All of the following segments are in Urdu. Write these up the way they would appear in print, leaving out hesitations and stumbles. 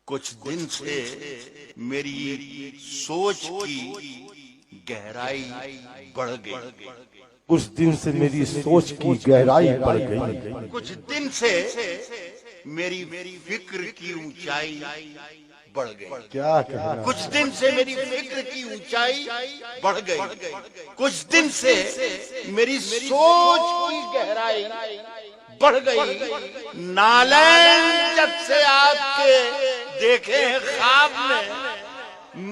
کچھ دن سے میری سوچ کی گہرائی بڑھ گئی، کچھ دن سے میری سوچ کی گہرائی بڑھ گئی، کچھ دن سے میری فکر کی اونچائی بڑھ گئی، کیا کہنا، کچھ دن سے میری فکر کی اونچائی بڑھ گئی، کچھ دن سے میری سوچ کی گہرائی بڑھ گئی۔ نالین جب سے آپ کے دیکھے خواب میں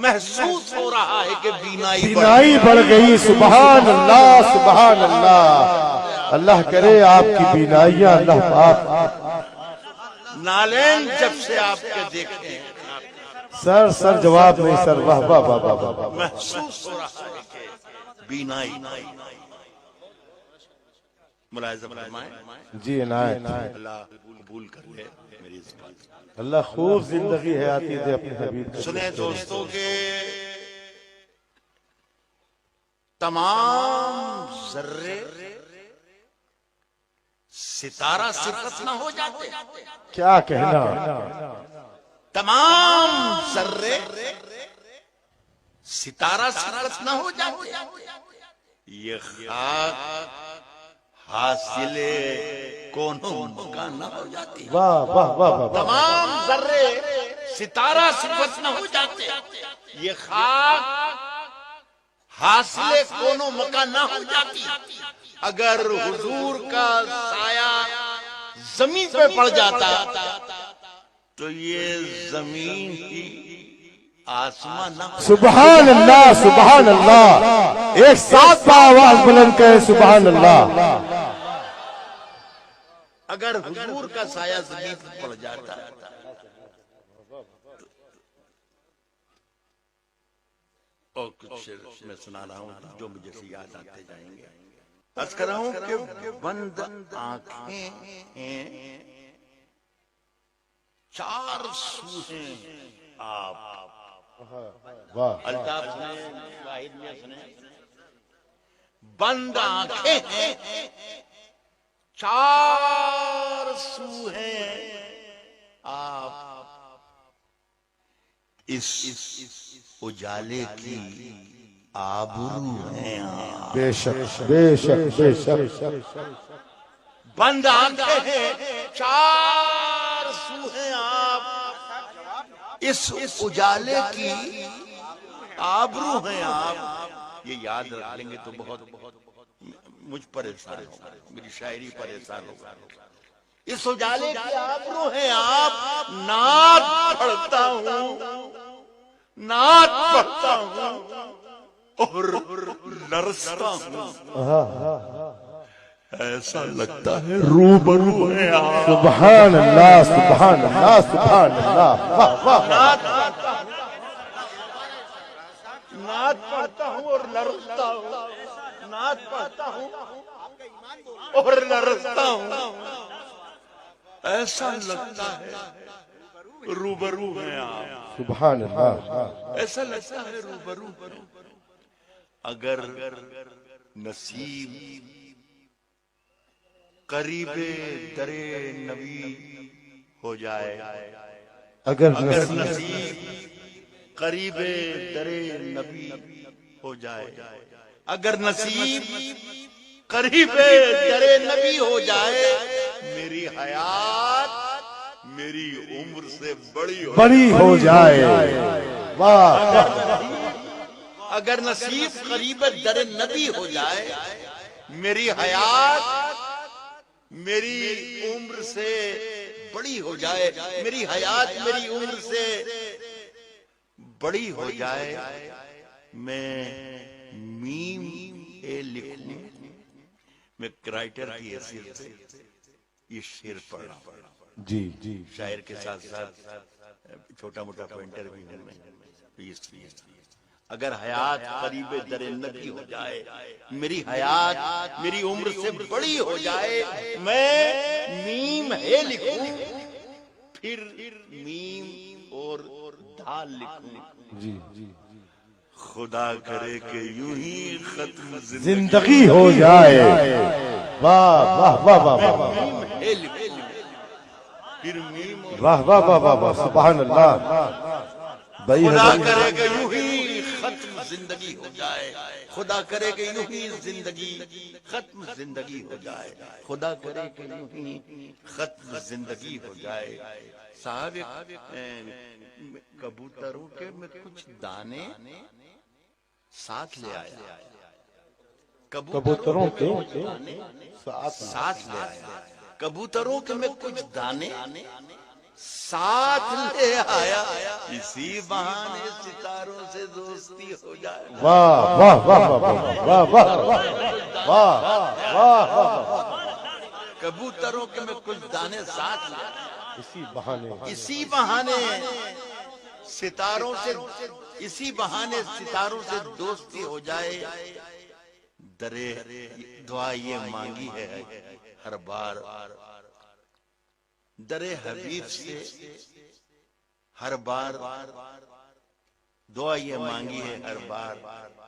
محسوس ہو رہا ہے کہ بینائی بڑھ گئی۔ سبحان اللہ سبحان اللہ، اللہ کرے آپ کی بینائیاں اللہ پاک۔ نالین جب سے آپ کے دیکھے سر جواب نہیں سر، واہ واہ واہ واہ واہ، محسوس ہو رہا ہے کہ بینائی۔ ملاحظہ فرمائیں، جی عنایت، اللہ قبول کر لے میری اس بات۔ اللہ خوب زندگی حیاتی دے اپنے حبیب کو۔ سنیں دوستوں کے تمام ذرے ستارہ صفت نہ ہو جاتے، کیا کہنا، تمام ذرے ستارہ صفت نہ ہو جاتے، یہ خاک حاصل کونوں مکان نہ ہو جاتی، واہ واہ واہ واہ، تمام ذرے ستارہ صفت نہ ہو جاتے، یہ خاک حاصل کونوں مکان نہ ہو جاتی۔ اگر حضور کا سایہ زمین پہ پڑ جاتا تو یہ زمین ہی آسمان نہ ہو۔ سبحان اللہ سبحان اللہ، ایک ساتھ آواز بلند کرے سبحان اللہ۔ اگر حضور کا سایہ زمین پہ پڑ جاتا اور کچھ شعر میں سنا رہا ہوں جو مجھے سے یاد آتے جائیں گے۔ عرض کر رہا ہوں کہ بند آنکھیں ہیں، چار سو ہیں آپ، الطاف سنیں، واحد میں سنیں، بند آنکھیں ہیں، چار سو ہیں آپ، اس اجالے کی آبرو ہیں آپ، بے شک بے شک بے شک، بند آنکھیں ہیں، چار سو ہیں آپ، اس اجالے کی آبرو ہیں آپ۔ یہ یاد رکھ لیں گے تو بہت مجھ پر احسان ہوگا، میری شاعری پر احسان ہوگا۔ اس اجالے کی آبرو ہیں آپ، نعت پڑھتا ہوں، نعت پڑھتا ہوں اور لرزتا ہوں، ایسا لگتا ہے روبرو ہیں آپ۔ سبحان اللہ سبحان اللہ سبحان اللہ، واہ واہ، نعت پڑھتا ہوں اور لرزتا ہوں، نعت پڑھتا ہوں اور لرزتا ہوں، ایسا لگتا ہے روبرو ہیں آپ، سبحان اللہ، ایسا لگتا ہے روبرو۔ اگر نصیب قریب در نبی ہو جائے، اگر نصیب قریب در نبی ہو جائے، اگر نصیب قریب در نبی ہو جائے، میری حیات میری عمر سے بڑی ہو جائے، واہ، اگر نصیب قریب در نبی ہو جائے، میری حیات میری عمر سے بڑی ہو جائے، میری حیات میری عمر سے بڑی ہو جائے، میں میم اے لکھوں، میں کرائٹر کی حیثیت سے یہ شعر پڑھ رہا ہوں، جی جی، شاعر کے ساتھ ساتھ چھوٹا موٹا پوائنٹر بھی ہوں میں۔ اگر حیات قریب در نبی ہو جائے، میری حیات میری عمر سے بڑی ہو جائے، میں میم ہے لکھوں، پھر میم اور دال لکھوں، جی جی، خدا کرے کہ یوں ہی ختم زندگی ہو جائے، واہ واہ واہ واہ واہ، میم ہے لکھوں، پھر میم اور واہ واہ واہ واہ واہ سبحان اللہ بھائی خدا حضرت کرے کہ یوں ہی ختم زندگی ہو جائے، خدا کرے کہ یوں ہی زندگی ختم زندگی ہو جائے، خدا کرے کہ یوں ہی ختم زندگی ہو جائے۔ صاحب کبوتروں کے میں کچھ دانے ساتھ لے آیا، کبوتروں کے ساتھ لے آیا، کبوتروں کے میں کچھ دانے ساتھ لے آیا، اسی بہانے ستاروں سے دوستی ہو جائے۔ واہ واہ واہ واہ واہ واہ واہ واہ واہ کبوتروں کے میں کچھ دانے ساتھ لے آیا، اسی بہانے اسی بہانے ستاروں سے، اسی بہانے ستاروں سے دوستی ہو جائے۔ درے دعا یہ مانگی ہے ہر بار، درے حبیب سے ہر بار دعا یہ مانگی ہے ہر بار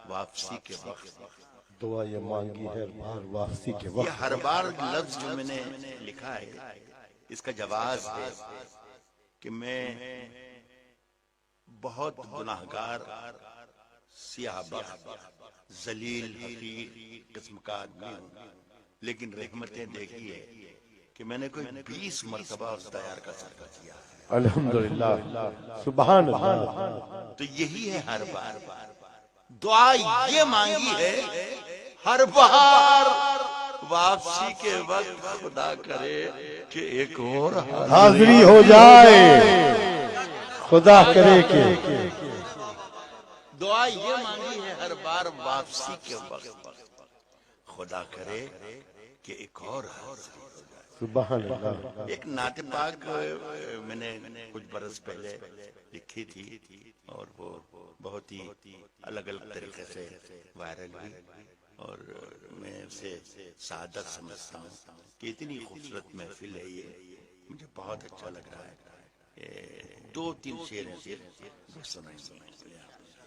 واپسی کے وقت۔ دعا یہ مانگی ہے بار واپسی کے یہ وقت ہر بار لفظ جو میں نے لکھا ہے اس کا جواز ہے کہ میں بہت گناہگار، سیاہ بخت، ذلیل حقیر قسم کا آدمی ہوں، لیکن رحمتیں دیکھیے کہ میں نے کوئی 20 مرتبہ اس تیار کا صدقہ کیا ہے۔ الحمدللہ سبحان اللہ تو یہی ہے ہر بار دعا یہ مانگی ہے ہر بار واپسی کے وقت، خدا کرے کہ ایک اور حاضری ہو جائے، خدا کرے کہ دعا یہ مانگی ہے ہر بار واپسی کے وقت، خدا کرے کہ ایک اور حاضری ہو جائے۔ سبحان اللہ ایک نعت پاک میں نے کچھ برس پہلے لکھی تھی اور وہ بہت ہی الگ الگ طریقے سے وائرل ہوئی، اور میں اسے سعادت سمجھتا ہوں کہ اتنی خوبصورت محفل ہے یہ، مجھے بہت اچھا لگ رہا ہے۔ 2-3 شعر ہیں سنائیں۔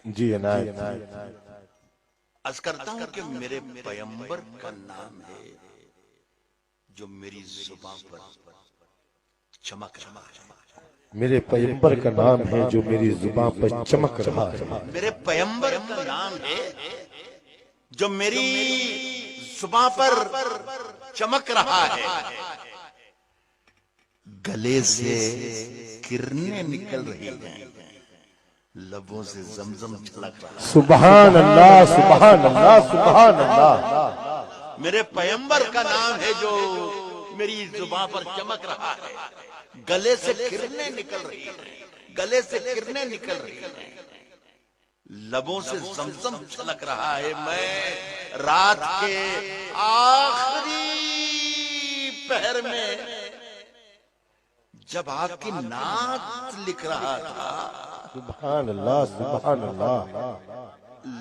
جی عنایت عرض کرتا ہوں کہ میرے پیمبر کا نام ہے جو میری زباں پر چمک رہا ہے، میرے پیغمبر کا نام ہے جو میری زباں پر چمک رہا ہے، میرے پیمبر کا نام ہے جو میری زباں پر چمک رہا ہے، گلے سے کرنیں نکل رہی ہیں، لبوں سے زمزم چھلک رہا ہے۔ سبحان اللہ سبحان اللہ سبحان اللہ میرے پیمبر کا نام ہے جو میری زباں پر چمک رہا ہے، گلے سے کرنیں نکل رہی ہیں، گلے سے کرنیں نکل رہی ہیں، لبوں سے زمزم چھلک رہا ہے۔ میں رات کے آخری پہر میں جب آپ کی نعت لکھ رہا تھا، سبحان اللہ سبحان اللہ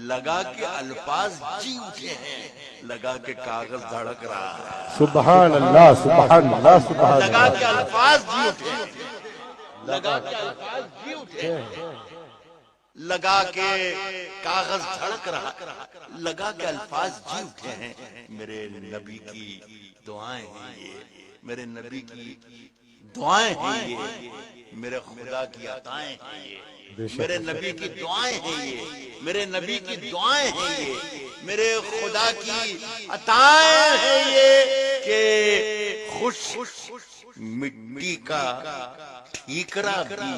لگا کہ الفاظ جی اٹھے ہیں، لگا کہ کاغذ دھڑک رہا ہے، سبحان اللہ سبحان اللہ سبحان لگا اللہ کہ الفاظ جی اٹھے ہیں، لگا کہ الفاظ جی اٹھے ہیں، لگا کہ کاغذ دھڑک رہا، لگا کہ الفاظ جی اٹھے ہیں۔ میرے نبی کی دعائیں ہیں یہ، میرے نبی کی دعائیں ہیں یہ، میرے خدا کی عطائیں ہیں یہ، میرے نبی کی دعائیں ہیں یہ، میرے نبی کی دعائیں ہیں یہ، میرے خدا کی عطائیں ہیں یہ کہ خوش مٹی کا ٹھیکرا بھی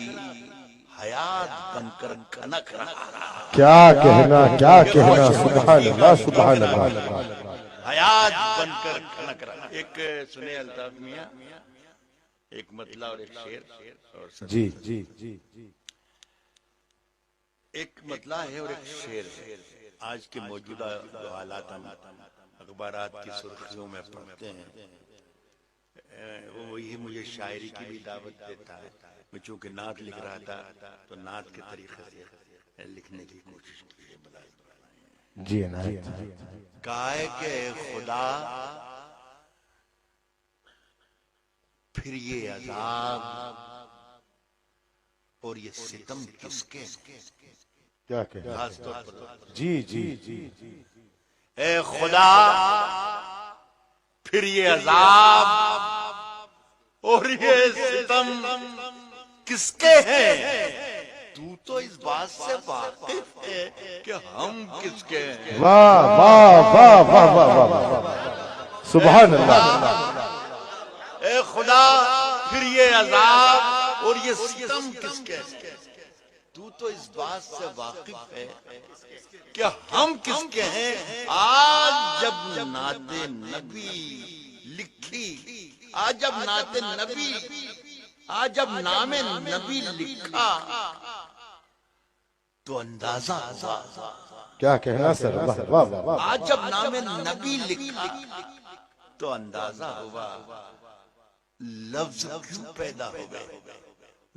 حیات بن کر کھنک رہا، کیا کہنا سبحان اللہ سبحان اللہ حیات بن کر کھنک رہا۔ ایک سنے الطاف میاں، ایک مطلع اور ایک شعر، اور جی جی جی ایک مطلع ہے اور ایک شعر ہے۔ آج کے موجودہ جو حالات ہم اخبارات کی سرخیوں میں پڑھتے ہیں، وہی مجھے شاعری کی بھی دعوت دیتا ہے۔ میں چونکہ نعت لکھ رہا تھا تو نعت کے طریقے سے لکھنے کی کوشش کی ہے۔ جی عنایت کائے کہ خدا پھر یہ عذاب اور یہ ستم کس کے، کیا کہنا خاص طور پر جی جی جی اے خدا پھر یہ عذاب اور یہ ستم کس کے ہیں؟ تو اس بات سے واقف ہے کہ ہم کس کے ہیں؟ واہ واہ واہ واہ واہ واہ، سبحان اللہ۔ اے خدا، پھر یہ عذاب اور یہ ستم کس کے ہیں؟ تو اس بات سے واقف ہے کہ ہم کس کے ہیں۔ آج جب نعت نبی لکھی، آج جب نعت نبی، آج جب نام نبی لکھا تو اندازہ ہوا، کیا کہنا سر، واہ واہ واہ۔ آج جب نام نبی لکھا تو اندازہ ہوا لفظ کیوں پیدا ہو گئے،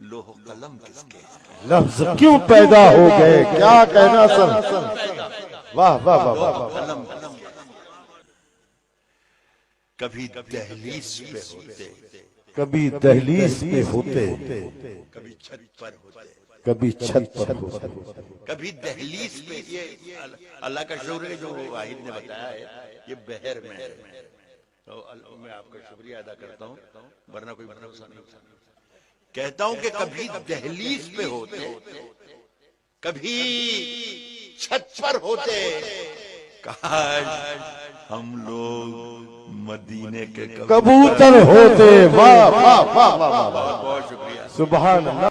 لوح و قلم کس کے ہیں؟ لفظ کیوں پیدا ہو گئے، کیا کہنا سر، واہ واہ واہ واہ۔ قلم کبھی دہلیز پہ ہوتے، کبھی دہلیز پہ ہوتے، کبھی چھت پر ہوتے، کبھی چھت پر ہوتے، کبھی دہلیز پہ۔ یہ اللہ کا شکر ہے جو واحد نے بتایا ہے، یہ بحر میں ہے، تو میں آپ کا شکریہ ادا کرتا ہوں، ورنہ کوئی بھروسہ نہیں تھا۔ کہتا ہوں کہ کبھی دہلیز پہ ہوتے، کبھی چھت پر ہوتے، کاش ہم لوگ مدینے کے کبوتر ہوتے، واہ واہ واہ واہ، بہت شکریہ۔ سبحان اللہ۔